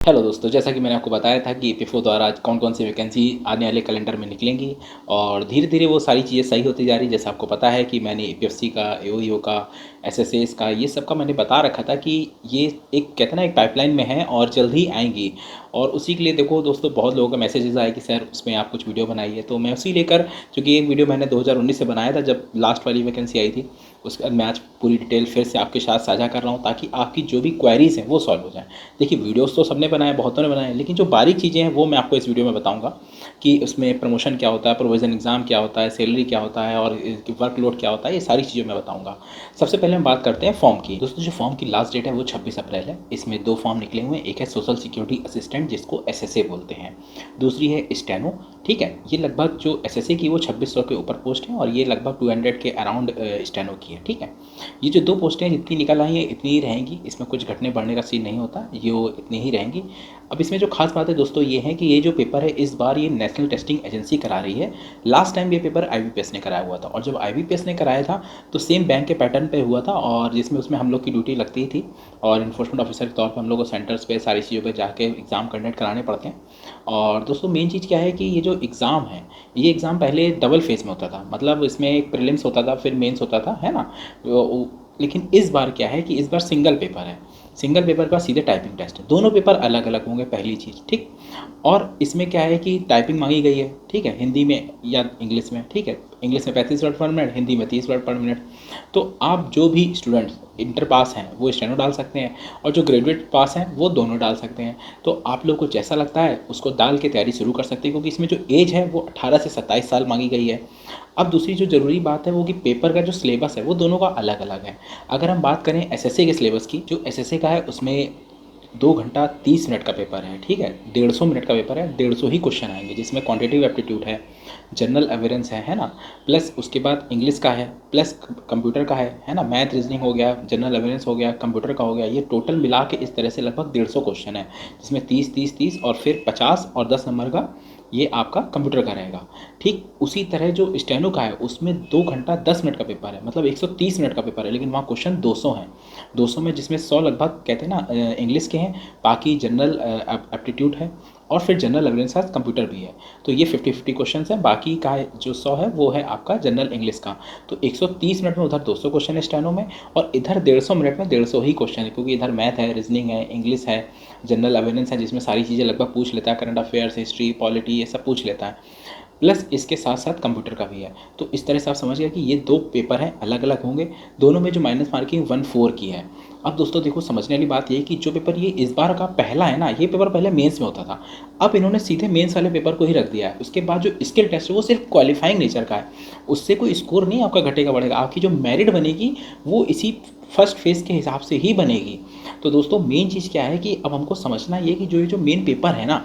Hello दोस्तों, जैसा कि मैंने आपको बताया था कि ईपीएफओ द्वारा आज कौन-कौन सी वैकेंसी आने वाले कैलेंडर में निकलेंगी और धीरे-धीरे वो सारी चीज़ें सही होती जा रही है। जैसा आपको पता है कि मैंने ईपीएफसी का, एओईओ का, एसएसएस का ये सब का मैंने बता रखा था कि ये एक कहते हैं ना एक पाइपलाइन में है और जल्द ही आएँगी। और उसी के लिए देखो दोस्तों, बहुत लोगों का मैसेजेस आए कि सर उसमें आप कुछ वीडियो बनाइए, तो मैं उसी लेकर, चूँकि एक वीडियो मैंने 2019 से बनाया था जब लास्ट वाली वैकेंसी आई थी, उसके बाद मैं आज पूरी डिटेल फिर से आपके साथ साझा कर रहा हूँ ताकि आपकी जो भी क्वेरीज़ हैं वो सॉल्व हो जाएँ। देखिए, वीडियोस तो सबने बनाए, बहुतों ने बनाए, लेकिन जो बारीक चीज़ें हैं वो मैं आपको इस वीडियो में बताऊंगा कि उसमें प्रमोशन क्या होता है, प्रोविज़न एग्ज़ाम क्या होता है, सैलरी क्या होता है और वर्कलोड क्या होता है, ये सारी चीज़ें मैं बताऊंगा। सबसे पहले हम बात करते हैं फॉर्म की। दोस्तों, जो फॉर्म की लास्ट डेट है वो 26 अप्रैल है। इसमें 2 फॉर्म निकले हुए हैं। एक है सोशल सिक्योरिटी असिस्टेंट, जिसको एसएसए बोलते हैं। दूसरी है स्टेनो। ठीक है, ये लगभग जो एसएसए की वो 2600 के ऊपर पोस्ट है और ये लगभग 200 के अराउंड स्टेनो की है। ठीक है, ये जो 2 पोस्टें जितनी निकल आई हैं इतनी ही रहेंगी, इसमें कुछ घटने बढ़ने का सीन नहीं होता, ये वो इतनी ही रहेंगी। अब इसमें जो खास बात है दोस्तों ये है कि ये जो पेपर है इस बार ये नेशनल टेस्टिंग एजेंसी करा रही है। लास्ट टाइम ये पेपर आईबीपीएस ने कराया हुआ था और जब आईबीपीएस ने कराया था तो सेम बैंक के पैटर्न पे हुआ था और जिसमें उसमें हम लोग की ड्यूटी लगती थी और इन्फोर्समेंट ऑफिसर के तौर पर हम लोग को सेंटर्स पे सारी चीज़ों पे जाके एग्ज़ाम कंडक्ट कराने पड़ते हैं। और दोस्तों, मेन चीज़ क्या है कि ये जो एग्ज़ाम है, ये एग्ज़ाम पहले डबल फेज़ में होता था, मतलब इसमें एक प्रीलिम्स होता था फिर मेंस होता था, है ना। लेकिन इस बार क्या है कि इस बार सिंगल पेपर है। सिंगल पेपर का सीधे टाइपिंग टेस्ट है। दोनों पेपर अलग अलग होंगे, पहली चीज़। ठीक, और इसमें क्या है कि टाइपिंग मांगी गई है। ठीक है, हिंदी में या इंग्लिश में। ठीक है, इंग्लिश में 35 वर्ड पर मिनट, हिंदी में 30 वर्ड पर मिनट। तो आप जो भी स्टूडेंट्स इंटर पास हैं वो स्टेनो डाल सकते हैं और जो ग्रेजुएट पास हैं वो दोनों डाल सकते हैं। तो आप लोग को जैसा लगता है उसको डाल के तैयारी शुरू कर सकते हैं, क्योंकि इसमें जो एज है वो 18 से 27 साल मांगी गई है। अब दूसरी जो ज़रूरी बात है वो कि पेपर का जो सिलेबस है वो दोनों का अलग अलग है। अगर हम बात करें एसएसए के सिलेबस की, जो एसएसए का है उसमें 2 घंटा 30 मिनट का पेपर है। ठीक है, 150 मिनट का पेपर है, 150 ही क्वेश्चन आएंगे, जिसमें क्वांटिटेटिव एप्टीट्यूड है, जनरल अवेयरेंस है ना, प्लस उसके बाद इंग्लिश का है, प्लस कंप्यूटर का है ना, मैथ रीजनिंग हो गया, जनरल अवेयरेंस हो गया, कंप्यूटर का हो गया। ये टोटल मिला के इस तरह से लगभग 150 क्वेश्चन है, जिसमें 30 और फिर 50 और 10 नंबर का ये आपका कंप्यूटर का रहेगा। ठीक उसी तरह जो स्टेनो का है उसमें 2 घंटा 10 मिनट का पेपर है, मतलब 130 मिनट का पेपर है, लेकिन वहाँ क्वेश्चन 200 हैं। 200 में जिसमें 100 लगभग कहते हैं ना इंग्लिश के हैं, बाकी जनरल एप्टीट्यूड है और फिर जनरल अवेयरेंस का कंप्यूटर भी है। तो ये 50-50 क्वेश्चन है। बाकी का जो 100 है वो है आपका जनरल इंग्लिश का। तो 130 मिनट में उधर 200 क्वेश्चन है स्टेनो में और इधर 150 मिनट में 150 ही क्वेश्चन है, क्योंकि इधर मैथ है, रीजनिंग है, इंग्लिश है, जनरल अवेयरेंस है, जिसमें सारी चीज़ें लगभग पूछ लेता है, करंट अफेयर्स, हिस्ट्री, पॉलिटी, ये सब पूछ लेता है, प्लस इसके साथ साथ कंप्यूटर का भी है। तो इस तरह से आप समझ गए कि ये 2 पेपर हैं, अलग अलग होंगे। दोनों में जो माइनस मार्किंग 1/4 की है। अब दोस्तों देखो, समझने वाली बात ये है कि जो पेपर ये इस बार का पहला है ना, ये पेपर पहले मेंस में होता था, अब इन्होंने सीधे मेंस वाले पेपर को ही रख दिया है। उसके बाद जो स्किल टेस्ट है वो सिर्फ क्वालिफाइंग नेचर का है, उससे कोई स्कोर नहीं आपका घटेगा बढ़ेगा, आपकी जो मेरिट बनेगी वो इसी फर्स्ट फेज़ के हिसाब से ही बनेगी। तो दोस्तों, मेन चीज़ क्या है कि अब हमको समझना ये कि जो मेन पेपर है ना,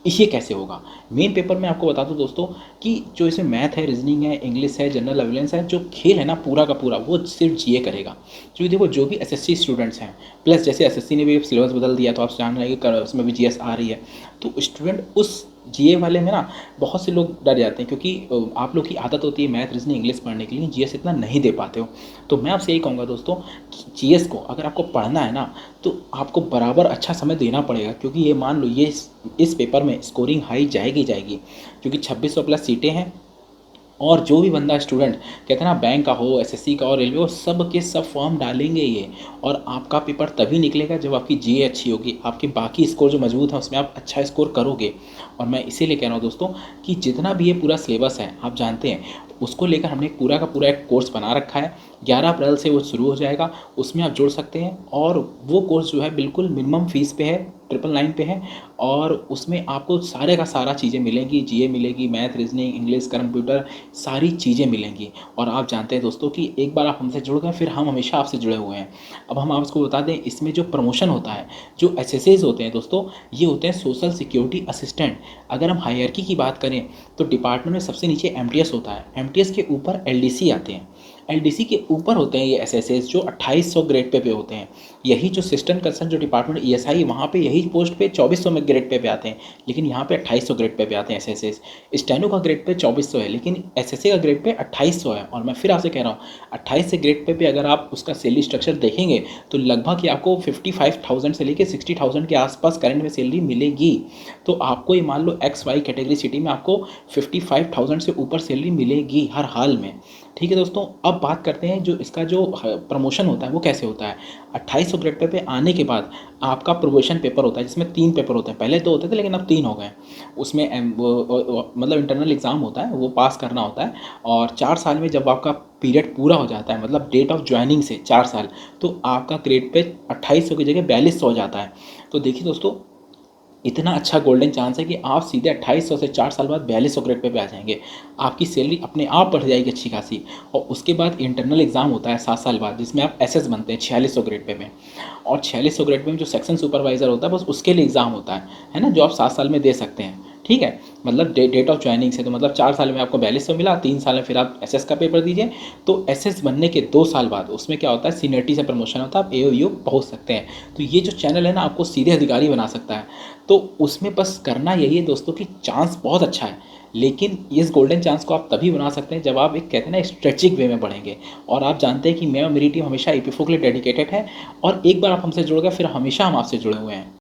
ये कैसे होगा। मेन पेपर में आपको बता दूं दोस्तों कि जो इसमें मैथ है, रीजनिंग है, इंग्लिश है, जनरल अवेयरेंस है, जो खेल है ना पूरा का पूरा वो सिर्फ जीए करेगा। क्योंकि देखो, जो भी एसएससी स्टूडेंट्स हैं, प्लस जैसे एसएससी ने भी सिलेबस बदल दिया तो आप जान रहे हैं कि उसमें भी जीएस आ रही है, तो स्टूडेंट उस जीए वाले में ना बहुत से लोग डर जाते हैं, क्योंकि आप लोग की आदत होती है मैथ, रीजनिंग, इंग्लिश पढ़ने के लिए, जीएस इतना नहीं दे पाते हो। तो मैं आपसे यही कहूँगा दोस्तों कि जीएस को अगर आपको पढ़ना है ना तो आपको बराबर अच्छा समय देना पड़ेगा, क्योंकि ये मान लो ये इस पेपर में स्कोरिंग हाई जाएगी जाएगी, क्योंकि 2600 प्लस सीटें हैं। और जो भी बंदा स्टूडेंट कहते हैं ना, बैंक का हो, एसएससी का हो, रेलवे हो, सब के सब फॉर्म डालेंगे ये, और आपका पेपर तभी निकलेगा जब आपकी जीए अच्छी होगी, आपके बाकी स्कोर जो मजबूत है उसमें आप अच्छा स्कोर करोगे। और मैं इसीलिए कह रहा हूँ दोस्तों कि जितना भी ये पूरा सिलेबस है आप जानते हैं, उसको लेकर हमने पूरा का पूरा एक कोर्स बना रखा है। 11 अप्रैल से वो शुरू हो जाएगा, उसमें आप जुड़ सकते हैं। और वो कोर्स जो है बिल्कुल मिनिमम फीस पे है, 999 पे है, और उसमें आपको सारे का सारा चीज़ें मिलेंगी, जीए मिलेगी, मैथ, रीजनिंग, इंग्लिश, कंप्यूटर, सारी चीज़ें मिलेंगी। और आप जानते हैं दोस्तों कि एक बार आप हमसे जुड़ गए फिर हम हमेशा आपसे जुड़े हुए हैं। अब हम आपको बता दें, इसमें जो प्रमोशन होता है, जो एसएसएस होते हैं दोस्तों, ये होते हैं सोशल सिक्योरिटी असिस्टेंट। अगर हम हायरार्की की बात करें तो डिपार्टमेंट में सबसे नीचे एमटीएस होता है, एमटीएस के ऊपर एलडीसी आते हैं, एलडीसी के ऊपर होते हैं ये एसएसएस जो 2800 ग्रेड पे होते हैं। यही जो असिस्टेंट कंसर्न जो डिपार्टमेंट ईएसआई वहाँ पे यही पोस्ट पे 2400 में ग्रेड पे आते हैं, लेकिन यहाँ पे 2800 ग्रेड पे आते हैं एसएसएस। स्टेनो का ग्रेड पे 2400 है, लेकिन एसएसए का ग्रेड पे 2800 है। और मैं फिर आपसे कह रहा हूँ 28 से ग्रेड पे अगर आप उसका सैलरी स्ट्रक्चर देखेंगे तो लगभग आपको 55,000 से लेकर 60,000 के आसपास करंट में सैलरी मिलेगी। तो आपको ये मान लो एक्स वाई कैटेगरी सिटी में आपको 55,000 से ऊपर सैलरी मिलेगी हर हाल में। ठीक है दोस्तों, अब बात करते हैं जो इसका जो प्रमोशन होता है वो कैसे होता है। 2800 ग्रेड पे आने के बाद आपका प्रोबेशन पेपर होता है जिसमें 3 पेपर होते हैं, पहले 2 होते थे लेकिन अब 3 हो गए। उसमें मतलब इंटरनल एग्ज़ाम होता है वो पास करना होता है, और 4 साल में जब आपका पीरियड पूरा हो जाता है मतलब डेट ऑफ ज्वाइनिंग से 4 साल, तो आपका ग्रेड पे 2800 की जगह 4200 हो जाता है। तो देखिए दोस्तों, इतना अच्छा गोल्डन चांस है कि आप सीधे 2800 से 4 साल बाद 4200 ग्रेड पे आ जाएंगे। आपकी सैलरी अपने आप बढ़ जाएगी अच्छी खासी। और उसके बाद इंटरनल एग्ज़ाम होता है 7 साल बाद जिसमें आप एसएस बनते हैं 4600 ग्रेड पे में। और 4600 ग्रेड पे में जो सेक्शन सुपरवाइज़र होता है बस उसके लिए एग्ज़ाम होता है ना, जो आप 7 साल में दे सकते हैं। ठीक है, मतलब डेट ऑफ ज्वाइनिंग से, तो मतलब 4 साल में आपको 4200 मिला, 3 साल में फिर आप एसएस का पेपर दीजिए। तो एसएस बनने के 2 साल बाद उसमें क्या होता है, सीनियरिटी से प्रमोशन होता है, आप एओयू पहुंच सकते हैं। तो ये जो चैनल है ना आपको सीधे अधिकारी बना सकता है। तो उसमें बस करना यही है दोस्तों कि चांस बहुत अच्छा है, लेकिन इस गोल्डन चांस को आप तभी बना सकते हैं जब आप एक कहते हैं ना स्ट्रेचिक वे में बढ़ेंगे। और आप जानते हैं कि मैं और मेरी टीम हमेशा एपीफो के लिए डेडिकेटेड है, और एक बार आप हमसे जुड़ गए फिर हमेशा हम आपसे जुड़े हुए हैं।